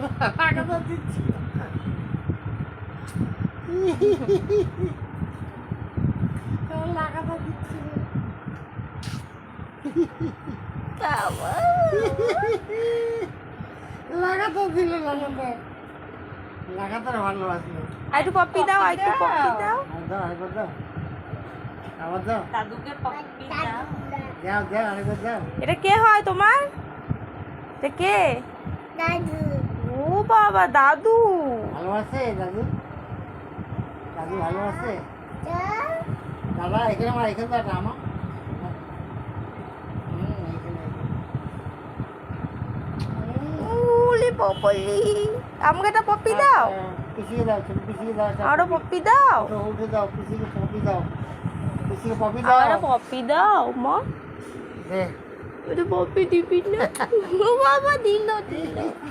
লাগাতে দিচ্ছি লাগাতে দিচ্ছি লাগাতে দিল লাগাতে ভালো আসলো। একটু পপি দাও, একটু পপি দাও। আবার দাও দাদুকে পপি দাও। যাও যাও আরেকবার যাও। এটা কে হয় তোমার? এটা কে? দাদু। ও বাবা, দাদু। ভালোবাসে দাদু? দাদু ভালোবাসে? দাদা এখানে আমার এখানে দাদা আমার উলি পপলি, আমাকে একটা পপি দাও। পিছিয়ে দাও, ছোট পিছিয়ে দাও। আরো পপি দাও। উঠে দাও, পিছিয়ে পপি দাও, পিছিয়ে পপি দাও। আরো পপি দাও মা। দে এটা পপি দিবি না? ও বাবা, দিল দিল।